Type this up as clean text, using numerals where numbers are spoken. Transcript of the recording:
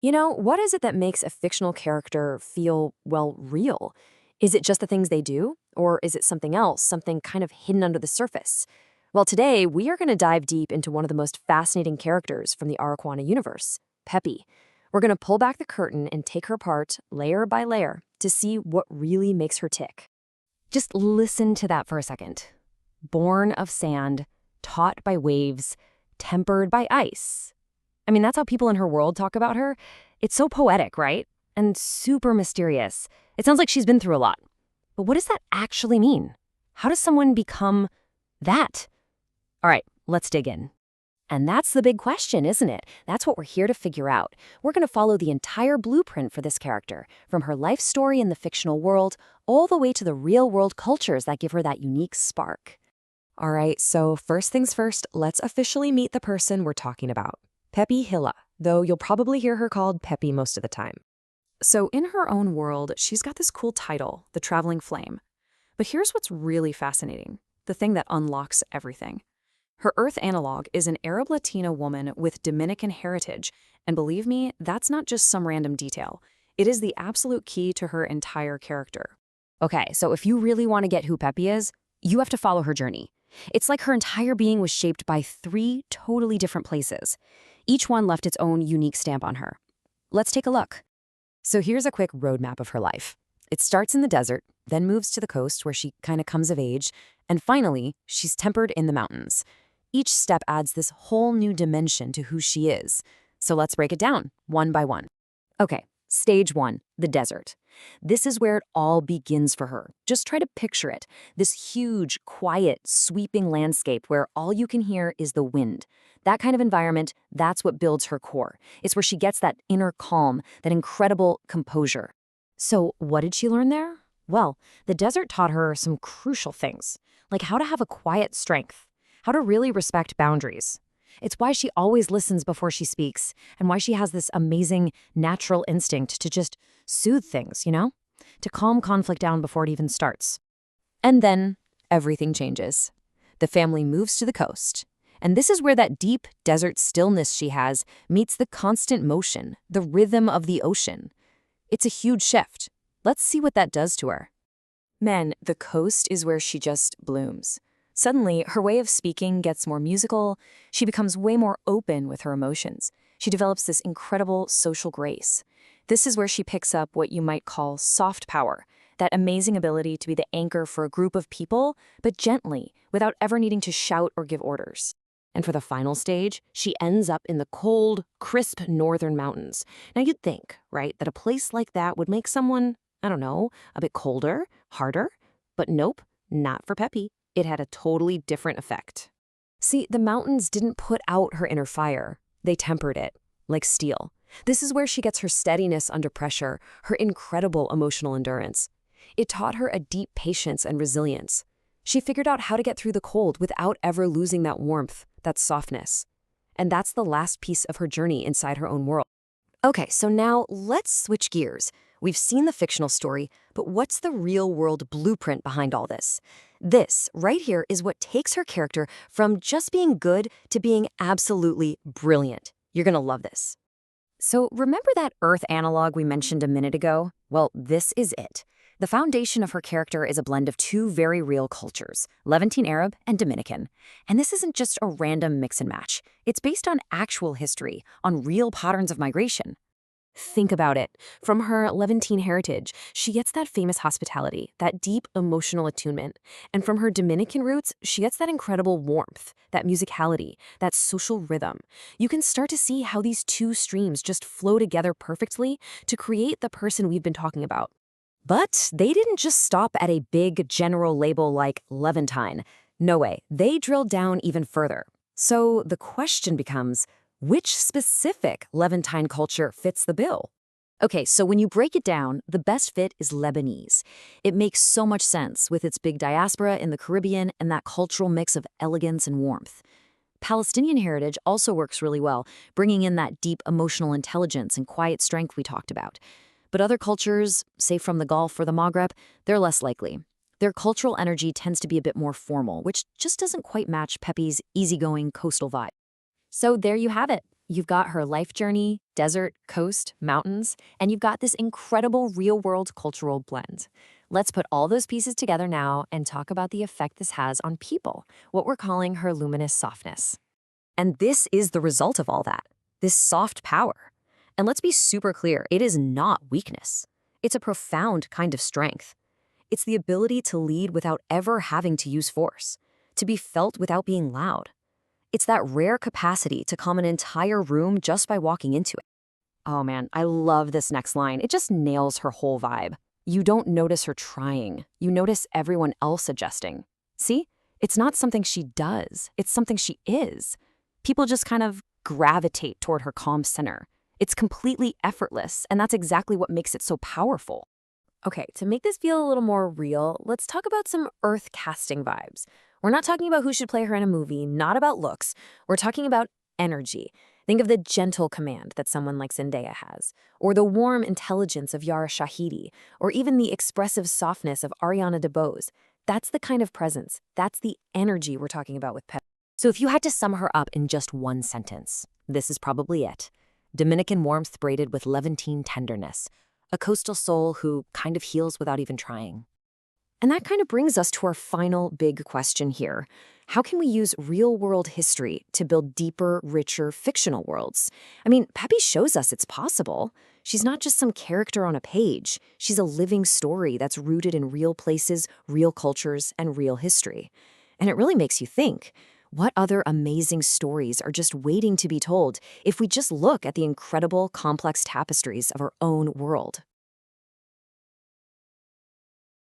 What is it that makes a fictional character feel, well, real? Is it just the things they do? Or is it something else, something kind of hidden under the surface? Well, today we are going to dive deep into one of the most fascinating characters from the Araquana universe, Peppi. We're going to pull back the curtain and take her apart, layer by layer, to see what really makes her tick. Just listen to that for a second. Born of sand, taught by waves, tempered by ice. I mean, that's how people in her world talk about her. It's so poetic, right? And super mysterious. It sounds like she's been through a lot. But what does that actually mean? How does someone become that? All right, let's dig in. And that's the big question, isn't it? That's what we're here to figure out. We're going to follow the entire blueprint for this character, from her life story in the fictional world, all the way to the real-world cultures that give her that unique spark. All right, so first things first, let's officially meet the person we're talking about. Peppiqhilala, though you'll probably hear her called Peppi most of the time. So in her own world, she's got this cool title, the Traveling Flame. But here's what's really fascinating, the thing that unlocks everything. Her Earth analog is an Arab Latina woman with Dominican heritage, and believe me, that's not just some random detail. It is the absolute key to her entire character. Okay, so if you really want to get who Peppi is, you have to follow her journey. It's like her entire being was shaped by 3 totally different places. Each one left its own unique stamp on her. Let's take a look. So here's a quick roadmap of her life. It starts in the desert, then moves to the coast where she kind of comes of age, and finally, she's tempered in the mountains. Each step adds this whole new dimension to who she is. So let's break it down, one by one. Okay, stage 1, the desert. This is where it all begins for her. Just try to picture it. This huge, quiet, sweeping landscape where all you can hear is the wind. That kind of environment, that's what builds her core. It's where she gets that inner calm, that incredible composure. So what did she learn there? Well, the desert taught her some crucial things, like how to have a quiet strength, how to really respect boundaries. It's why she always listens before she speaks, and why she has this amazing natural instinct to just soothe things, to calm conflict down before it even starts. And then everything changes. The family moves to the coast. And this is where that deep desert stillness she has meets the constant motion, the rhythm of the ocean. It's a huge shift. Let's see what that does to her. Man, the coast is where she just blooms. Suddenly, her way of speaking gets more musical. She becomes way more open with her emotions. She develops this incredible social grace. This is where she picks up what you might call soft power, that amazing ability to be the anchor for a group of people, but gently, without ever needing to shout or give orders. And for the final stage, she ends up in the cold, crisp northern mountains. Now you'd think, right, that a place like that would make someone, I don't know, a bit colder, harder. But nope, not for Peppi. It had a totally different effect. See, the mountains didn't put out her inner fire. They tempered it, like steel. This is where she gets her steadiness under pressure, her incredible emotional endurance. It taught her a deep patience and resilience. She figured out how to get through the cold without ever losing that warmth, that softness. And that's the last piece of her journey inside her own world. Okay, so now let's switch gears. We've seen the fictional story, but what's the real-world blueprint behind all this? This, right here, is what takes her character from just being good to being absolutely brilliant. You're gonna love this. So remember that Earth analog we mentioned a minute ago? Well, this is it. The foundation of her character is a blend of 2 very real cultures, Levantine Arab and Dominican. And this isn't just a random mix and match. It's based on actual history, on real patterns of migration. Think about it. From her Levantine heritage, she gets that famous hospitality, that deep emotional attunement. And from her Dominican roots, she gets that incredible warmth, that musicality, that social rhythm. You can start to see how these 2 streams just flow together perfectly to create the person we've been talking about. But they didn't just stop at a big general label like Levantine. No way. They drilled down even further. So the question becomes, which specific Levantine culture fits the bill? Okay, so when you break it down, the best fit is Lebanese. It makes so much sense with its big diaspora in the Caribbean and that cultural mix of elegance and warmth. Palestinian heritage also works really well, bringing in that deep emotional intelligence and quiet strength we talked about. But other cultures, say from the Gulf or the Maghreb, they're less likely. Their cultural energy tends to be a bit more formal, which just doesn't quite match Peppi's easygoing coastal vibe. So there you have it. You've got her life journey, desert, coast, mountains, and you've got this incredible real-world cultural blend. Let's put all those pieces together now and talk about the effect this has on people, what we're calling her luminous softness. And this is the result of all that, this soft power. And let's be super clear, it is not weakness. It's a profound kind of strength. It's the ability to lead without ever having to use force, to be felt without being loud. It's that rare capacity to calm an entire room just by walking into it. Oh man, I love this next line. It just nails her whole vibe. You don't notice her trying. You notice everyone else adjusting. See? It's not something she does. It's something she is. People just kind of gravitate toward her calm center. It's completely effortless, and that's exactly what makes it so powerful. Okay, to make this feel a little more real, let's talk about some earth casting vibes. We're not talking about who should play her in a movie, not about looks. We're talking about energy. Think of the gentle command that someone like Zendaya has, or the warm intelligence of Yara Shahidi, or even the expressive softness of Ariana DeBose. That's the kind of presence, that's the energy we're talking about with Peppi. So if you had to sum her up in just one sentence, this is probably it. Dominican warmth braided with Levantine tenderness. A coastal soul who kind of heals without even trying. And that kind of brings us to our final big question here. How can we use real-world history to build deeper, richer, fictional worlds? I mean, Peppi shows us it's possible. She's not just some character on a page. She's a living story that's rooted in real places, real cultures, and real history. And it really makes you think, what other amazing stories are just waiting to be told if we just look at the incredible, complex tapestries of our own world?